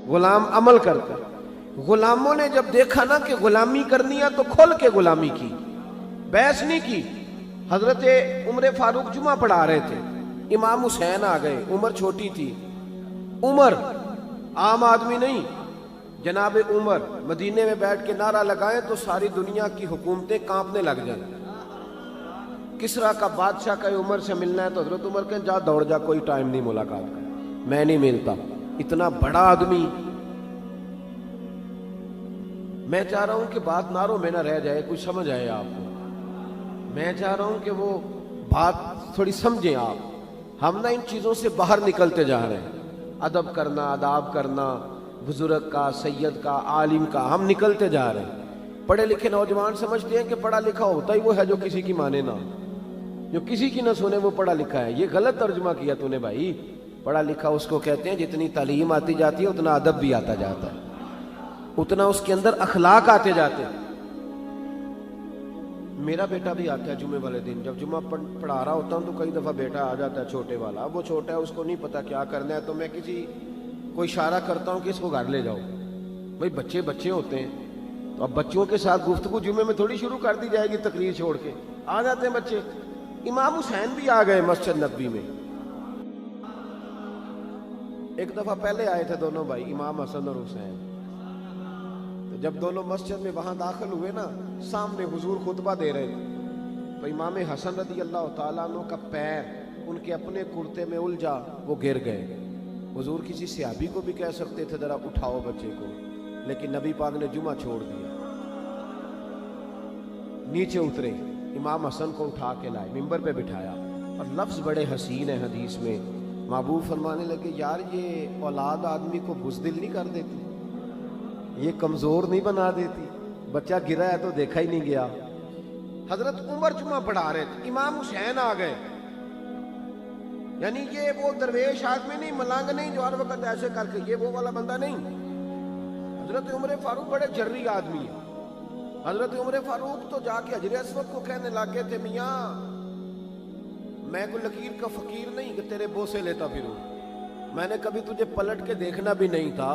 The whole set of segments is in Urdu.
غلام عمل کرتا ہے۔ غلاموں نے جب دیکھا نا کہ غلامی کرنی ہے تو کھل کے غلامی کی، بحث نہیں کی۔ حضرت عمر فاروق جمعہ پڑھا رہے تھے، امام حسین آ گئے، عمر چھوٹی تھی۔ عمر عام آدمی نہیں، جناب عمر مدینے میں بیٹھ کے نعرہ لگائیں تو ساری دنیا کی حکومتیں کانپنے لگ جائیں۔ کسرا کا بادشاہ کا عمر سے ملنا ہے تو حضرت عمر کہیں جا دوڑ جا، کوئی ٹائم نہیں ملاقات کا، میں نہیں ملتا۔ اتنا بڑا آدمی، میں چاہ رہا ہوں کہ بات نعروں میں نہ رہ جائے، کچھ سمجھ آئے آپ کو۔ میں چاہ رہا ہوں کہ وہ بات تھوڑی سمجھیں آپ۔ ہم نہ ان چیزوں سے باہر نکلتے جا رہے ہیں، ادب کرنا، آداب کرنا، بزرگ کا، سید کا، عالم کا، ہم نکلتے جا رہے ہیں۔ پڑھے لکھے نوجوان سمجھتے ہیں کہ پڑھا لکھا ہوتا ہی وہ ہے جو کسی کی مانے نہ، جو کسی کی نہ سنے وہ پڑھا لکھا ہے۔ یہ غلط ترجمہ کیا تو نے بھائی۔ پڑھا لکھا اس کو کہتے ہیں جتنی تعلیم آتی جاتی ہے اتنا ادب بھی آتا جاتا ہے، اتنا اس کے اندر اخلاق آتے جاتے ہیں۔ میرا بیٹا بھی آتا ہے جمعے والے دن، جب جمعہ پڑھا رہا ہوتا ہوں تو کئی دفعہ بیٹا آ جاتا ہے چھوٹے والا۔ اب وہ چھوٹا ہے، اس کو نہیں پتا کیا کرنا ہے، تو میں کوئی اشارہ کرتا ہوں کہ اس کو گھر لے جاؤ۔ بھائی بچے بچے ہوتے ہیں، تو اب بچوں کے ساتھ گفتگو جمعے میں تھوڑی شروع کر دی جائے گی، تقریر چھوڑ کے آ جاتے ہیں بچے۔ امام حسین بھی آ گئے مسجد نبوی میں۔ ایک دفعہ پہلے آئے تھے دونوں بھائی، امام حسن اور حسین۔ تو جب دونوں مسجد میں وہاں داخل ہوئے نا، سامنے حضور خطبہ دے رہے تھے، تو امام حسن رضی اللہ تعالیٰ عنہ کا پیر ان کے اپنے کرتے میں الجھا، وہ گر گئے۔ حضور کسی صحابی کو بھی کہہ سکتے تھے ذرا اٹھاؤ بچے کو، لیکن نبی پاک نے جمعہ چھوڑ دیا۔ نیچے اترے، امام حسن کو اٹھا کے لائے، ممبر پہ بٹھایا، اور لفظ بڑے حسین ہیں حدیث میں۔ محبوب فرمانے لگے یار یہ اولاد آدمی کو بزدل نہیں کر دیتی، یہ کمزور نہیں بنا دیتی، بچہ گرا ہے تو دیکھا ہی نہیں گیا۔ حضرت عمر جمعہ پڑھا رہے تھے، امام حسین آ گئے۔ یعنی یہ وہ درویش آدمی نہیں، ملنگ نہیں جو ہر وقت ایسے کر کے، یہ وہ والا بندہ نہیں۔ حضرت عمر فاروق بڑے جرری آدمی ہیں۔ حضرت عمر فاروق تو جا کے حجر اسود کو کہنے لگے تھے میاں میں کوئی لکیر کا فقیر نہیں کہ تیرے بوسے لیتا پھروں، میں نے کبھی تجھے پلٹ کے دیکھنا بھی نہیں تھا،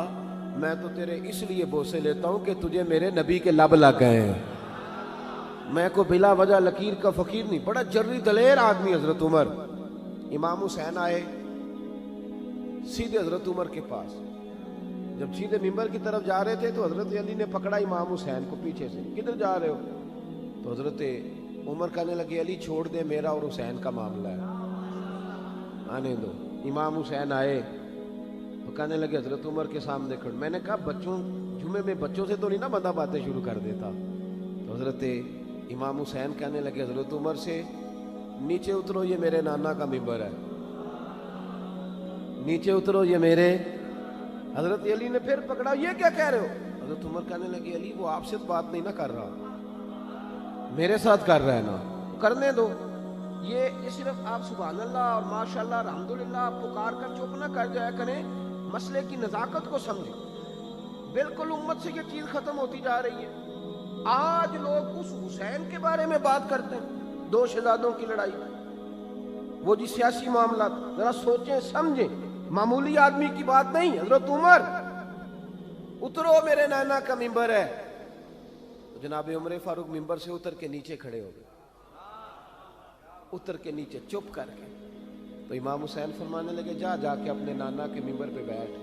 میں تو تیرے اس لیے بوسے لیتا ہوں کہ تجھے میرے نبی کے لب لگ گئے ہیں، میں کو بلا وجہ لکیر کا فقیر نہیں۔ بڑا جرری دلیر آدمی حضرت عمر۔ امام حسین آئے سیدھے حضرت عمر کے پاس، جب سیدھے ممبر کی طرف جا رہے تھے تو حضرت علی نے پکڑا امام حسین کو پیچھے سے، کدھر جا رہے ہو؟ تو حضرت عمر کہنے لگے علی چھوڑ دے، میرا اور حسین کا معاملہ ہے، آنے دو۔ امام حسین آئے تو کہنے لگے حضرت عمر کے سامنے کھڑ۔ میں نے کہا بچوں جمعے میں بچوں سے تو نہیں نا بندہ باتیں شروع کر دیتا۔ تو حضرت امام حسین کہنے لگے حضرت عمر سے نیچے اترو، یہ میرے نانا کا ممبر ہے، نیچے اترو یہ میرے۔ حضرت علی نے پھر پکڑا، یہ کیا کہہ رہے ہو؟ حضرت عمر کہنے لگے علی وہ آپ سے بات نہیں نہ کر رہا، میرے ساتھ کر رہا ہے نا، کرنے دو۔ یہ صرف آپ سبحان اللہ اور ماشاءاللہ الحمدللہ پکار کر چپ نہ کر جایا کریں، مسئلے کی نزاکت کو سمجھیں۔ بالکل امت سے یہ چیز ختم ہوتی جا رہی ہے۔ آج لوگ اس حسین کے بارے میں بات کرتے ہیں، دو شہزادوں کی لڑائی، وہ جی سیاسی معاملات، ذرا سوچیں سمجھیں، معمولی آدمی کی بات نہیں۔ حضرت عمر اترو میرے نانا کا ممبر ہے۔ جناب عمر فاروق ممبر سے اتر کے نیچے کھڑے ہو گئے، اتر کے نیچے چپ کر کے۔ تو امام حسین فرمانے لگے جا جا کے اپنے نانا کے ممبر پہ بیٹھ۔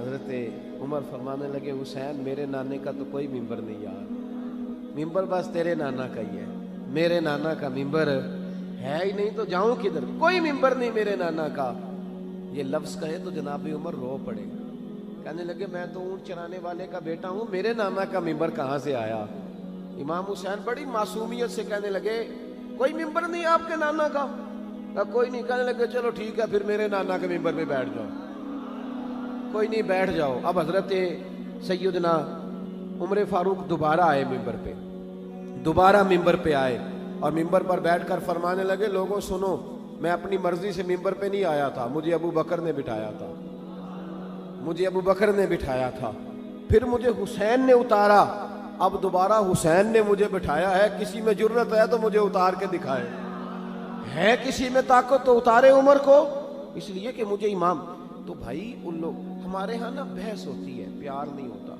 حضرت عمر فرمانے لگے حسین میرے نانے کا تو کوئی ممبر نہیں یار، ممبر بس تیرے نانا کا ہی ہے، میرے نانا کا ممبر ہے ہی نہیں تو جاؤں کدھر، کوئی ممبر نہیں میرے نانا کا۔ یہ لفظ کہے تو جناب عمر رو پڑے، کہنے لگے میں تو اونٹ چرانے والے کا بیٹا ہوں، میرے نانا کا ممبر کہاں سے آیا؟ امام حسین بڑی معصومیت سے کہنے لگے کوئی ممبر نہیں آپ کے نانا کا؟ کہا کوئی نہیں۔ کہنے لگے چلو ٹھیک ہے پھر میرے نانا کے ممبر پہ بیٹھ جاؤ۔ کوئی نہیں بیٹھ جاؤ۔ اب حضرت سیدنا عمر فاروق دوبارہ آئے ممبر پہ، دوبارہ ممبر پہ آئے اور ممبر پر بیٹھ کر فرمانے لگے لوگوں سنو، میں اپنی مرضی سے ممبر پہ نہیں آیا تھا، مجھے ابو بکر نے بٹھایا تھا، مجھے ابو بکر نے بٹھایا تھا، پھر مجھے حسین نے اتارا، اب دوبارہ حسین نے مجھے بٹھایا ہے، کسی میں جرت ہے تو مجھے اتار کے دکھائے، ہے کسی میں طاقت تو اتارے عمر کو، اس لیے کہ مجھے امام تو بھائی ان لوگ ہمارے ہاں نا بحث ہوتی ہے، پیار نہیں ہوتا.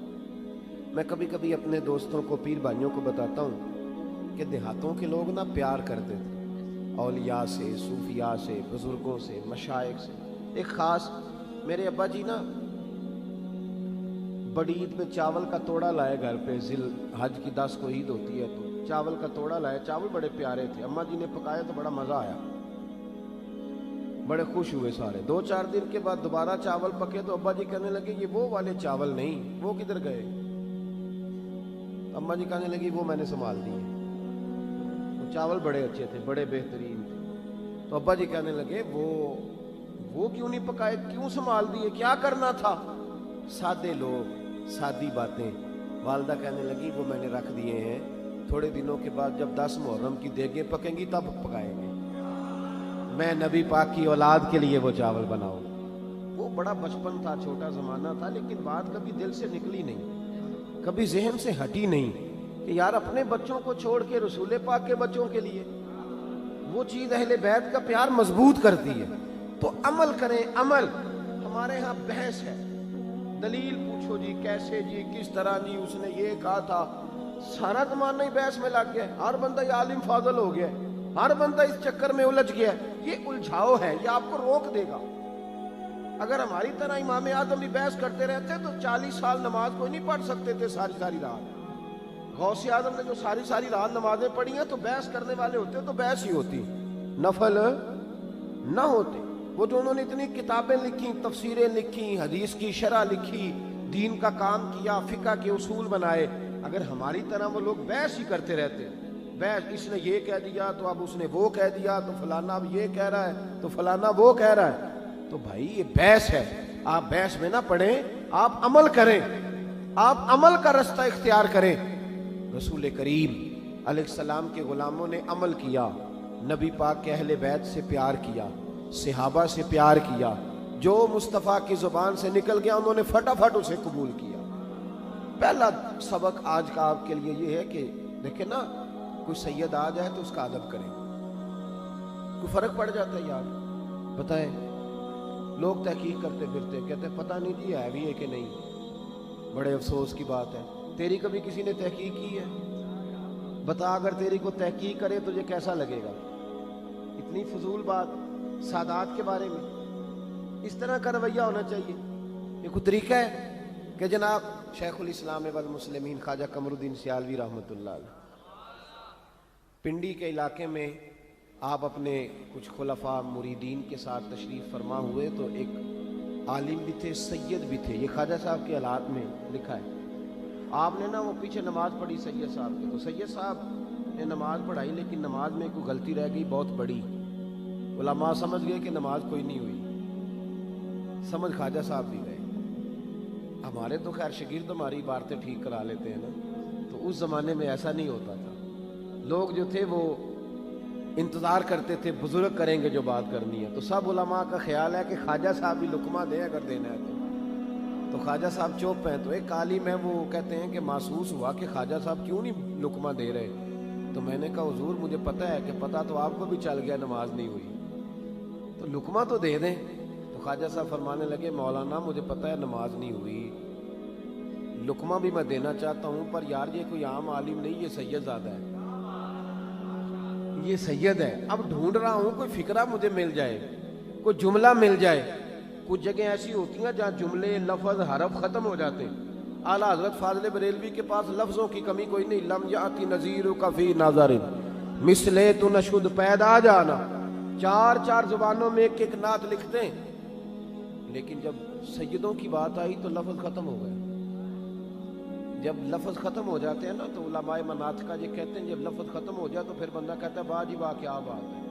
میں کبھی کبھی اپنے دوستوں کو، پیر بھائیوں کو بتاتا ہوں کہ دیہاتوں کے لوگ نا پیار کرتے تھے اولیاء سے، صوفیاء سے، بزرگوں سے، مشائخ سے. ایک خاص میرے ابا جی نا بڑی عید میں چاول کا توڑا لائے گھر پہ، ذی الحج کی 10 کو عید ہوتی ہے تو چاول کا توڑا لائے. چاول بڑے پیارے تھے، اماں جی نے پکایا تو بڑا مزہ آیا، بڑے خوش ہوئے سارے. 2-4 دن کے بعد دوبارہ چاول پکے تو ابا جی کہنے لگے یہ وہ والے چاول نہیں، وہ کدھر گئے؟ اماں جی کہنے لگی وہ میں نے سنبھال دیے. وہ چاول بڑے اچھے تھے، بڑے بہترین تھے. تو ابا جی کہنے لگے وہ کیوں نہیں پکائے، کیوں سنبھال دیے، کیا کرنا تھا؟ سادے لوگ، سادی باتیں. والدہ کہنے لگی وہ میں نے رکھ دیے ہیں، تھوڑے دنوں کے بعد جب 10 محرم کی دیگیں پکیں گی تب پکائیں گے. میں نبی پاک کی اولاد کے لیے وہ چاول بناؤں. وہ بڑا بچپن تھا، چھوٹا زمانہ تھا، لیکن بات کبھی دل سے نکلی نہیں، کبھی ذہن سے ہٹی نہیں کہ یار اپنے بچوں کو چھوڑ کے رسول پاک کے بچوں کے لیے. وہ چیز اہل بیت کا پیار مضبوط کرتی ہے. تو عمل کریں، عمل. ہمارے ہاں بحث ہے، دلیل پوچھو جی، کیسے جی، کس طرح جی، اس نے یہ کہا تھا. سارا زمانہ ہی بحث میں لگ گیا، ہر بندہ یہ عالم فاضل ہو گیا، ہر بندہ اس چکر میں الجھ گیا. یہ الجھاؤ ہے، یہ آپ کو روک دے گا. اگر ہماری طرح امام اعظم بھی بحث کرتے رہتے تو 40 سال نماز کوئی نہیں پڑھ سکتے تھے ساری ساری رات. غوث اعظم نے جو ساری ساری رات نمازیں پڑھی ہیں تو بحث کرنے والے ہوتے تو بحث ہی ہوتی، نفل نہ ہوتے. وہ جو انہوں نے اتنی کتابیں لکھی، تفسیریں لکھی، حدیث کی شرح لکھی، دین کا کام کیا، فقہ کے اصول بنائے، اگر ہماری طرح وہ لوگ بحث ہی کرتے رہتے، بحث، اس نے یہ کہہ دیا تو اب اس نے وہ کہہ دیا، تو فلانا اب یہ کہہ رہا ہے تو فلانا وہ کہہ رہا ہے، تو بھائی یہ بحث ہے. آپ بحث میں نہ پڑیں، آپ عمل کریں، آپ عمل کا رستہ اختیار کریں. رسول کریم علیہ السلام کے غلاموں نے عمل کیا، نبی پاک کے اہل بیت سے پیار کیا، صحابہ سے پیار کیا. جو مصطفیٰ کی زبان سے نکل گیا انہوں نے فٹافٹ اسے قبول کیا. پہلا سبق آج کا آپ کے لیے یہ ہے کہ دیکھیں نا، کوئی سید آ جائے تو اس کا ادب کریں. کوئی فرق پڑ جاتا ہے یار، بتائیں. لوگ تحقیق کرتے پھرتے کہتے ہیں پتہ نہیں جی ہے بھی ہے کہ نہیں. بڑے افسوس کی بات ہے، تیری کبھی کسی نے تحقیق کی ہے؟ بتا، اگر تیری کو تحقیق کرے تجھے کیسا لگے گا؟ اتنی فضول بات سادات کے بارے میں. اس طرح کا رویہ ہونا چاہیے. یہ کوئی طریقہ ہے کہ جناب شیخ الاسلام والمسلمین خواجہ قمر الدین سیالوی رحمۃ اللہ علیہ پنڈی کے علاقے میں آپ اپنے کچھ خلفاء مریدین کے ساتھ تشریف فرما ہوئے تو ایک عالم بھی تھے، سید بھی تھے. یہ خواجہ صاحب کے حالات میں لکھا ہے. آپ نے نا وہ پیچھے نماز پڑھی سید صاحب کے، تو سید صاحب نے نماز پڑھائی لیکن نماز میں کوئی غلطی رہ گئی بہت بڑی. علماء سمجھ گئے کہ نماز کوئی نہیں ہوئی، سمجھ خواجہ صاحب بھی گئے. ہمارے تو خیر شاگرد ہماری عبارتیں ٹھیک کرا لیتے ہیں نا، تو اس زمانے میں ایسا نہیں ہوتا تھا. لوگ جو تھے وہ انتظار کرتے تھے بزرگ کریں گے جو بات کرنی ہے. تو سب علماء کا خیال ہے کہ خواجہ صاحب بھی لقمہ دیں اگر دینا ہے تو خواجہ صاحب چوپ ہیں. تو ایک عالم ہے وہ کہتے ہیں کہ محسوس ہوا کہ خواجہ صاحب کیوں نہیں لقمہ دے رہے. تو میں نے کہا حضور مجھے پتہ ہے کہ پتہ تو آپ کو بھی چل گیا نماز نہیں ہوئی، تو لقمہ تو دے دیں. تو خواجہ صاحب فرمانے لگے مولانا مجھے پتہ ہے نماز نہیں ہوئی، لقمہ بھی میں دینا چاہتا ہوں، پر یار یہ کوئی عام عالم نہیں، یہ سید زادہ ہے، یہ سید ہے. اب ڈھونڈ رہا ہوں کوئی فقرہ مجھے مل جائے، کوئی جملہ مل جائے. کچھ جگہ ایسی ہوتی ہیں جہاں جملے، لفظ، حرف ختم ہو جاتے ہیں. اعلیٰ حضرت فاضل بریلوی کے پاس لفظوں کی کمی کوئی نہیں. لم یاتی نذیرک فی نظر مثلے تو نشد پیدا جانا. 4 زبانوں میں ایک نعت لکھتے ہیں، لیکن جب سیدوں کی بات آئی تو لفظ ختم ہو گئے. جب لفظ ختم ہو جاتے ہیں نا تو علماء مناطق یہ کہتے ہیں جب لفظ ختم ہو جائے تو پھر بندہ کہتا ہے واہ جی واہ کیا بات ہے.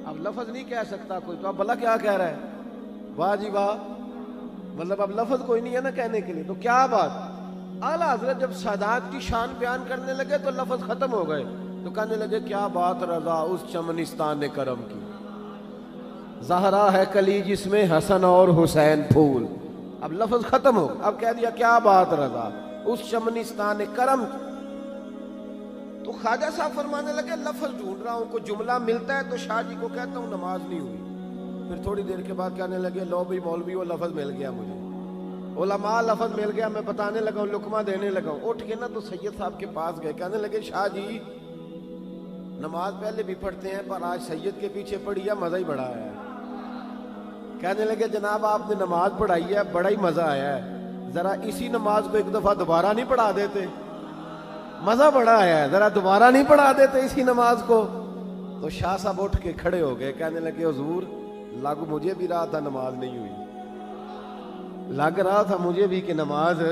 اب لفظ نہیں کہہ سکتا کوئی تو اب بھلا کیا کہہ رہا ہے؟ واہ جی واہ، مطلب اب لفظ کوئی نہیں ہے نا کہنے کے لیے، تو کیا بات. اعلیٰ حضرت جب سادات کی شان بیان کرنے لگے تو لفظ ختم ہو گئے. تو کہنے لگے کیا بات رضا اس چمنستان کرم کی، زہرا ہے کلی جس میں حسن اور حسین پھول. اب لفظ ختم ہو، اب کہہ دیا کیا بات رضا اس چمنستان کرم. تو خواجہ صاحب فرمانے لگے لفظ ڈھونڈ رہا ہوں، کوئی جملہ ملتا ہے تو شاہ جی کو کہتا ہوں نماز نہیں ہوئی. پھر تھوڑی دیر کے بعد کہنے لگے لو بھائی مولوی وہ لفظ مل گیا مجھے، علماء لفظ مل گیا، میں بتانے لگا ہوں، لقمہ دینے لگا ہوں۔ اٹھ کے نا تو سید صاحب کے پاس گئے، کہنے لگے شاہ جی نماز پہلے بھی پڑھتے ہیں پر آج سید کے پیچھے پڑھی ہے، مزہ ہی بڑا آیا ہے۔ کہنے لگے جناب آپ نے نماز پڑھائی ہے، بڑا ہی مزہ آیا ہے، ذرا اسی نماز کو ایک دفعہ دوبارہ نہیں پڑھا دیتے؟ مزہ بڑا آیا ہے، ذرا دوبارہ نہیں پڑھا دیتے اسی نماز کو؟ تو شاہ صاحب اٹھ کے کھڑے ہو گئے، کہنے لگے حضور لگ مجھے بھی رہا تھا نماز نہیں ہوئی، لگ رہا تھا مجھے بھی کہ نماز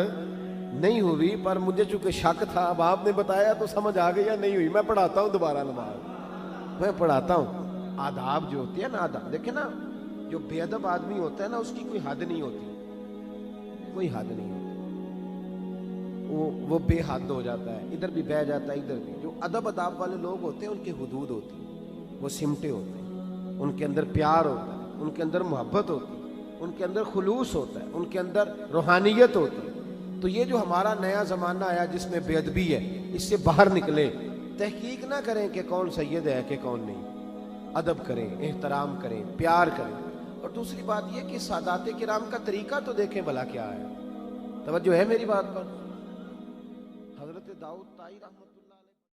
نہیں ہوئی، پر مجھے چونکہ شک تھا، اب آپ نے بتایا تو سمجھ آ گیا نہیں ہوئی، میں پڑھاتا ہوں دوبارہ نماز، میں پڑھاتا ہوں۔ آداب جو ہوتے ہیں نا، آداب دیکھیں نا، جو بے ادب آدمی ہوتا ہے نا اس کی کوئی حد نہیں ہوتی، کوئی حد نہیں ہوتی، وہ بے حد ہو جاتا ہے، ادھر بھی بہ جاتا ہے ادھر بھی۔ جو ادب اداب والے لوگ ہوتے ہیں ان کی حدود ہوتی ہیں، وہ سمٹے ہوتے ہیں، ان کے اندر پیار ہوتا ہے، ان کے اندر محبت ہوتی ہے، ان کے اندر خلوص ہوتا ہے، ان کے اندر روحانیت ہوتی ہے۔ تو یہ جو ہمارا نیا زمانہ آیا جس میں بے ادبی ہے، اس سے باہر نکلے، تحقیق نہ کریں کہ کون سید ہے کہ کون نہیں، ادب کریں، احترام کریں، پیار کریں۔ اور دوسری بات یہ کہ سادات کرام کا طریقہ تو دیکھیں بھلا کیا ہے۔ توجہ ہے میری بات پر؟ حضرت داؤد طائی رحمۃ